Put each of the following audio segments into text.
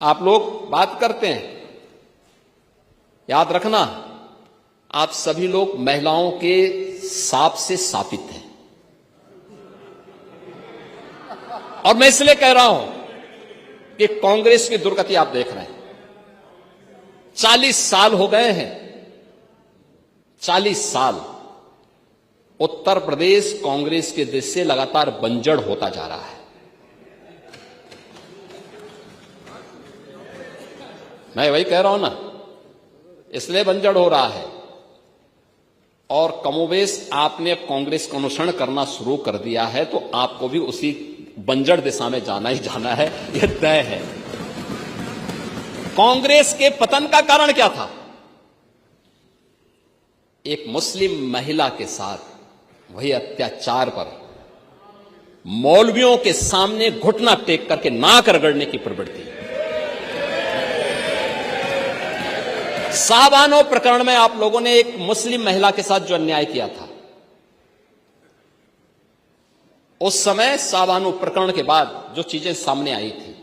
आप लोग बात करते हैं, याद रखना आप सभी लोग महिलाओं के सांप से शापित हैं। और मैं इसलिए कह रहा हूं कि कांग्रेस की दुर्गति आप देख रहे हैं। 40 साल हो गए हैं, 40 साल उत्तर प्रदेश कांग्रेस के देश से लगातार बंजर होता जा रहा है। मैं वही कह रहा हूं ना, इसलिए बंजर हो रहा है। और कमोबेश आपने अब कांग्रेस का अनुसरण करना शुरू कर दिया है, तो आपको भी उसी बंजर दिशा में जाना ही जाना है, यह तय है। कांग्रेस के पतन का कारण क्या था? एक मुस्लिम महिला के साथ वही अत्याचार पर मौलवियों के सामने घुटना टेक करके नाक रगड़ने की प्रवृत्ति। शाहबानो प्रकरण में आप लोगों ने एक मुस्लिम महिला के साथ जो अन्याय किया था, उस समय शाहबानो प्रकरण के बाद जो चीजें सामने आई थी,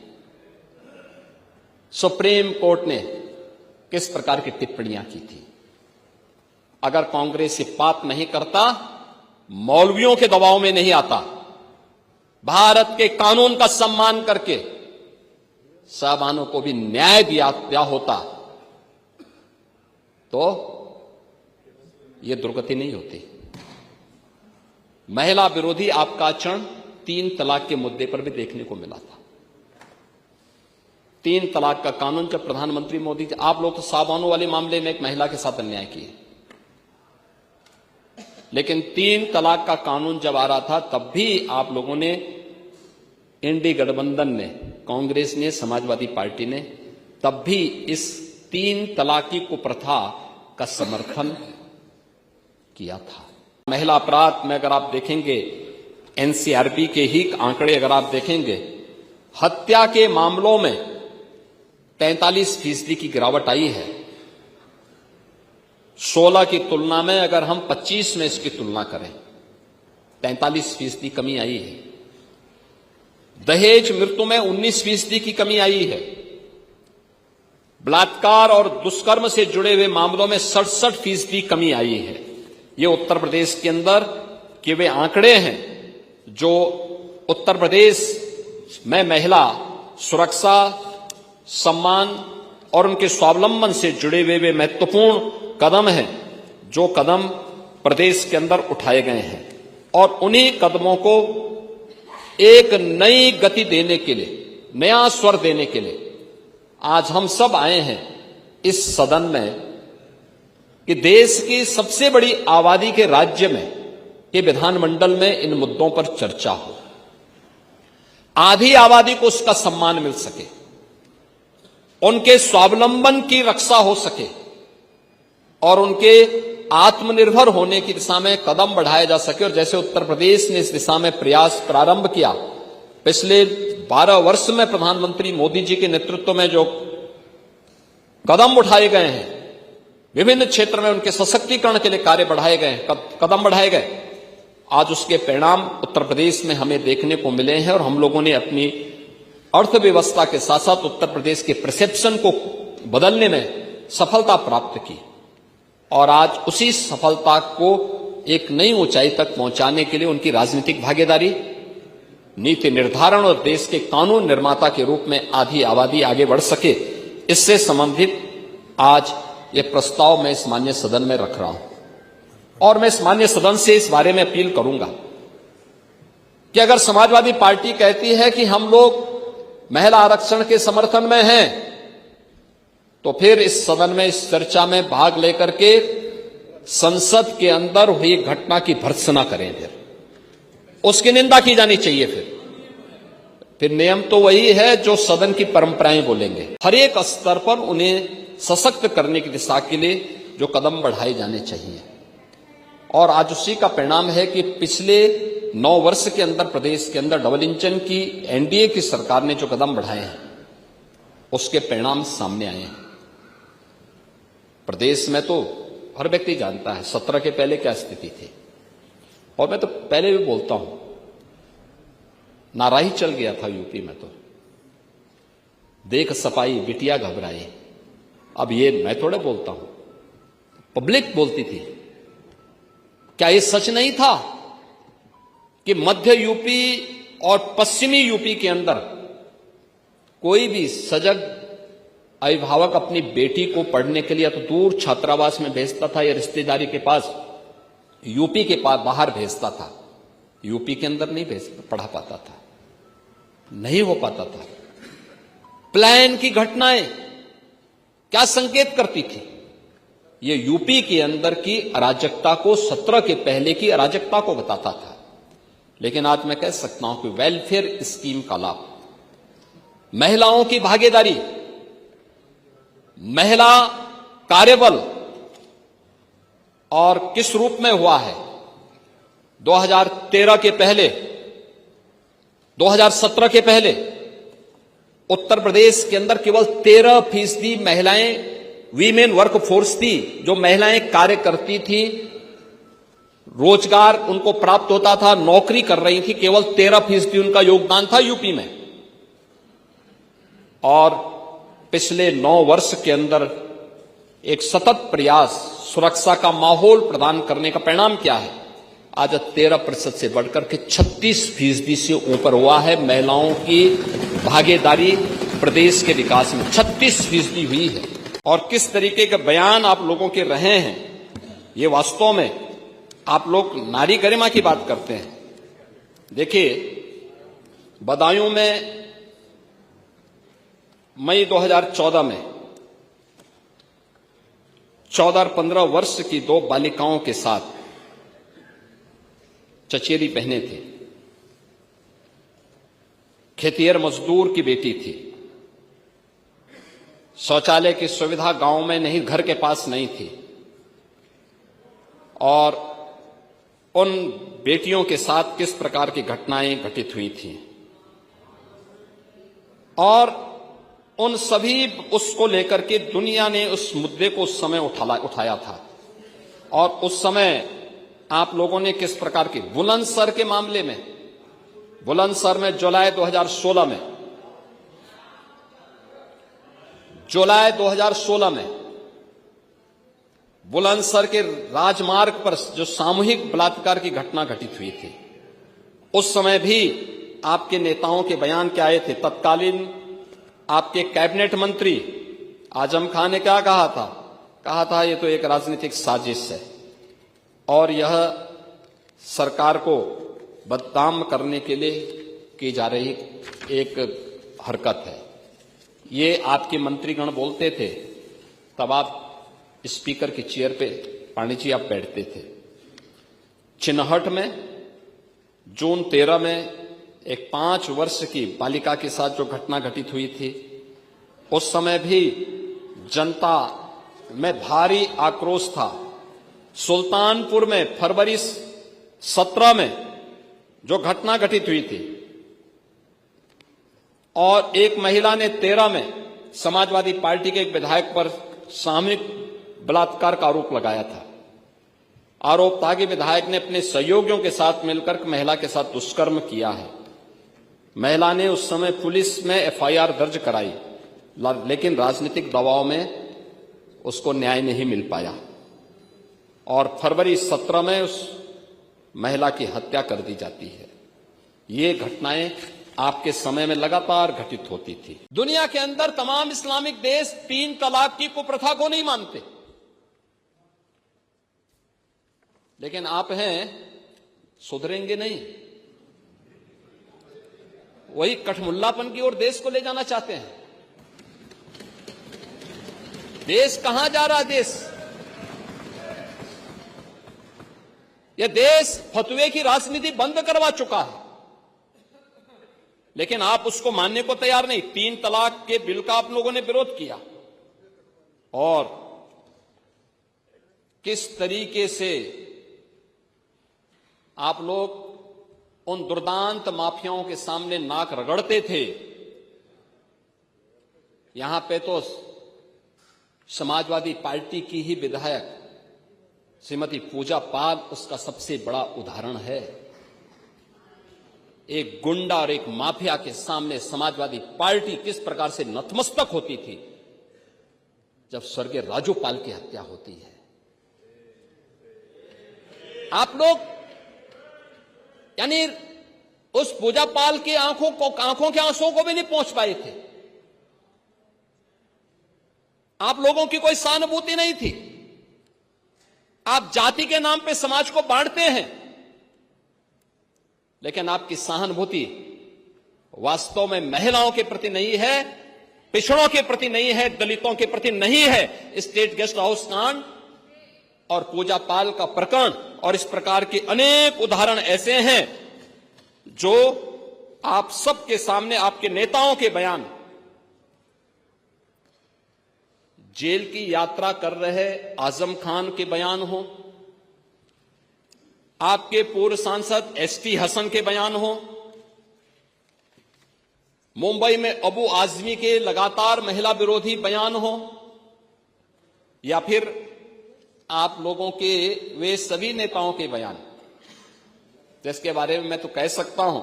सुप्रीम कोर्ट ने किस प्रकार की टिप्पणियां की थी। अगर कांग्रेस ये पाप नहीं करता, मौलवियों के दबाव में नहीं आता, भारत के कानून का सम्मान करके शाहबानो को भी न्याय दिया होता, तो यह दुर्गति नहीं होती। महिला विरोधी आपका आचरण 3 तलाक के मुद्दे पर भी देखने को मिला था। 3 तलाक का कानून जब प्रधानमंत्री मोदी, आप लोग तो शाहबानो वाले मामले में एक महिला के साथ अन्याय किए, लेकिन 3 तलाक का कानून जब आ रहा था तब भी आप लोगों ने, इंडी गठबंधन ने, कांग्रेस ने, समाजवादी पार्टी ने तब भी इस 3 तलाकी कुप्रथा का समर्थन किया था। महिला अपराध में अगर आप देखेंगे, एनसीआरबी के ही आंकड़े अगर आप देखेंगे, हत्या के मामलों में 43% की गिरावट आई है। 16 की तुलना में अगर हम 25 में इसकी तुलना करें, 43% कमी आई है। दहेज मृत्यु में 19% की कमी आई है। बलात्कार और दुष्कर्म से जुड़े हुए मामलों में 67% कमी आई है। ये उत्तर प्रदेश के अंदर के वे आंकड़े हैं जो उत्तर प्रदेश में महिला सुरक्षा, सम्मान और उनके स्वावलंबन से जुड़े हुए वे महत्वपूर्ण कदम हैं जो कदम प्रदेश के अंदर उठाए गए हैं। और उन्हीं कदमों को एक नई गति देने के लिए, नया स्वर देने के लिए आज हम सब आए हैं इस सदन में कि देश की सबसे बड़ी आबादी के राज्य में, कि विधानमंडल में इन मुद्दों पर चर्चा हो, आधी आबादी को उसका सम्मान मिल सके, उनके स्वावलंबन की रक्षा हो सके और उनके आत्मनिर्भर होने की दिशा में कदम बढ़ाया जा सके। और जैसे उत्तर प्रदेश ने इस दिशा में प्रयास प्रारंभ किया, पिछले 12 वर्ष में प्रधानमंत्री मोदी जी के नेतृत्व में जो कदम उठाए गए हैं, विभिन्न क्षेत्र में उनके सशक्तिकरण के लिए कार्य बढ़ाए गए, कदम बढ़ाए गए, आज उसके परिणाम उत्तर प्रदेश में हमें देखने को मिले हैं। और हम लोगों ने अपनी अर्थव्यवस्था के साथ साथ उत्तर प्रदेश के परसेप्शन को बदलने में सफलता प्राप्त की और आज उसी सफलता को एक नई ऊंचाई तक पहुंचाने के लिए उनकी राजनीतिक भागीदारी, नीति निर्धारण और देश के कानून निर्माता के रूप में आधी आबादी आगे बढ़ सके, इससे संबंधित आज ये प्रस्ताव मैं इस माननीय सदन में रख रहा हूं। और मैं इस माननीय सदन से इस बारे में अपील करूंगा कि अगर समाजवादी पार्टी कहती है कि हम लोग महिला आरक्षण के समर्थन में हैं, तो फिर इस सदन में इस चर्चा में भाग लेकर के संसद के अंदर हुई घटना की भर्त्सना करें, फिर उसकी निंदा की जानी चाहिए। फिर नियम तो वही है जो सदन की परंपराएं बोलेंगे। हर एक स्तर पर उन्हें सशक्त करने की दिशा के लिए जो कदम बढ़ाए जाने चाहिए। और आज उसी का परिणाम है कि पिछले 9 वर्ष के अंदर प्रदेश के अंदर डबल इंजन की एनडीए की सरकार ने जो कदम बढ़ाए हैं, उसके परिणाम सामने आए हैं। प्रदेश में तो हर व्यक्ति जानता है 17 के पहले क्या स्थिति थी। और मैं तो पहले भी बोलता हूं, नारा ही चल गया था यूपी में। तो देख सपाई बिटिया घबराई। अब ये मैं थोड़े बोलता हूं, पब्लिक बोलती थी। क्या ये सच नहीं था कि मध्य यूपी और पश्चिमी यूपी के अंदर कोई भी सजग अभिभावक अपनी बेटी को पढ़ने के लिए तो दूर छात्रावास में भेजता था या रिश्तेदारी के पास यूपी के पास बाहर भेजता था, यूपी के अंदर नहीं पढ़ा पाता था, नहीं हो पाता था। प्लान की घटनाएं क्या संकेत करती थी? ये यूपी के अंदर की अराजकता को, 17 के पहले की अराजकता को बताता था। लेकिन आज मैं कह सकता हूं कि वेलफेयर स्कीम का लाभ, महिलाओं की भागीदारी, महिला कार्यबल और किस रूप में हुआ है? 2013 के पहले, 2017 के पहले उत्तर प्रदेश के अंदर केवल 13% महिलाएं वीमेन वर्क फोर्स थी, जो महिलाएं कार्य करती थी, रोजगार उनको प्राप्त होता था, नौकरी कर रही थी। केवल 13% उनका योगदान था यूपी में। और पिछले 9 वर्ष के अंदर एक सतत प्रयास, सुरक्षा का माहौल प्रदान करने का परिणाम क्या है? आज 13% से बढ़कर के 36% से ऊपर हुआ है महिलाओं की भागीदारी प्रदेश के विकास में, 36% हुई है। और किस तरीके के बयान आप लोगों के रहे हैं, ये वास्तव में आप लोग नारी गरिमा की बात करते हैं। देखिए, बदायूं में मई 2014 में 14 और 15 वर्ष की 2 बालिकाओं के साथ चचेरी बहनें थी। खेतिहर मजदूर की बेटी थी। शौचालय की सुविधा गांव में नहीं, घर के पास नहीं थी। और उन बेटियों के साथ किस प्रकार की घटनाएं घटित हुई थी, और उन सभी उसको लेकर के दुनिया ने उस मुद्दे को उस समय उठाया था। और उस समय आप लोगों ने किस प्रकार की, बुलंदशहर के मामले में, बुलंदशहर में जुलाई 2016 में बुलंदशहर के राजमार्ग पर जो सामूहिक बलात्कार की घटना घटित हुई थी, उस समय भी आपके नेताओं के बयान क्या आए थे? तत्कालीन आपके कैबिनेट मंत्री आजम खान ने क्या कहा था? कहा था ये तो एक राजनीतिक साजिश है और यह सरकार को बदनाम करने के लिए की जा रही एक हरकत है। ये आपके मंत्रीगण बोलते थे, तब आप स्पीकर की चेयर पे पांडे जी आप बैठते थे। चिन्हट में जून 13 में एक 5 वर्ष की बालिका के साथ जो घटना घटित हुई थी, उस समय भी जनता में भारी आक्रोश था। सुल्तानपुर में फरवरी 17 में जो घटना घटित हुई थी, और एक महिला ने 13 में समाजवादी पार्टी के एक विधायक पर सामूहिक बलात्कार का आरोप लगाया था। आरोप था कि विधायक ने अपने सहयोगियों के साथ मिलकर महिला के साथ दुष्कर्म किया है। महिला ने उस समय पुलिस में एफआईआर दर्ज कराई, लेकिन राजनीतिक दबाव में उसको न्याय नहीं मिल पाया और फरवरी 17 में उस महिला की हत्या कर दी जाती है। ये घटनाएं आपके समय में लगातार घटित होती थी। दुनिया के अंदर तमाम इस्लामिक देश 3 तलाक की कुप्रथा को नहीं मानते, लेकिन आप हैं सुधरेंगे नहीं, वही कठमुल्लापन की ओर देश को ले जाना चाहते हैं। देश कहां जा रहा? यह देश फतवे की राजनीति बंद करवा चुका है, लेकिन आप उसको मानने को तैयार नहीं। 3 तलाक के बिल का आप लोगों ने विरोध किया, और किस तरीके से आप लोग उन दुर्दांत माफियाओं के सामने नाक रगड़ते थे। यहां पे तो समाजवादी पार्टी की ही विधायक श्रीमती पूजा पाल उसका सबसे बड़ा उदाहरण है। एक गुंडा और एक माफिया के सामने समाजवादी पार्टी किस प्रकार से नतमस्तक होती थी जब स्वर्गीय राजूपाल की हत्या होती है। आप लोग यानी उस पूजा पाल की आंखों के आंसुओं को भी नहीं पहुंच पाए थे। आप लोगों की कोई सहानुभूति नहीं थी। आप जाति के नाम पे समाज को बांटते हैं, लेकिन आपकी सहानुभूति वास्तव में महिलाओं के प्रति नहीं है, पिछड़ों के प्रति नहीं है, दलितों के प्रति नहीं है। स्टेट गेस्ट हाउस कांड और पूजा पाल का प्रकरण और इस प्रकार के अनेक उदाहरण ऐसे हैं जो आप सबके सामने, आपके नेताओं के बयान, जेल की यात्रा कर रहे आजम खान के बयान हो, आपके पूर्व सांसद एसटी हसन के बयान हो, मुंबई में अबू आजमी के लगातार महिला विरोधी बयान हो, या फिर आप लोगों के वे सभी नेताओं के बयान, जिसके बारे में मैं तो कह सकता हूं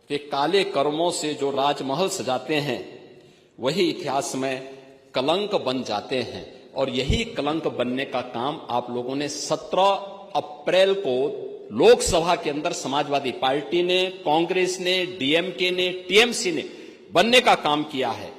कि काले कर्मों से जो राजमहल सजाते हैं वही इतिहास में कलंक बन जाते हैं। और यही कलंक बनने का काम आप लोगों ने 17 अप्रैल को लोकसभा के अंदर समाजवादी पार्टी ने, कांग्रेस ने, डीएमके ने, टीएमसी ने बनने का काम किया है।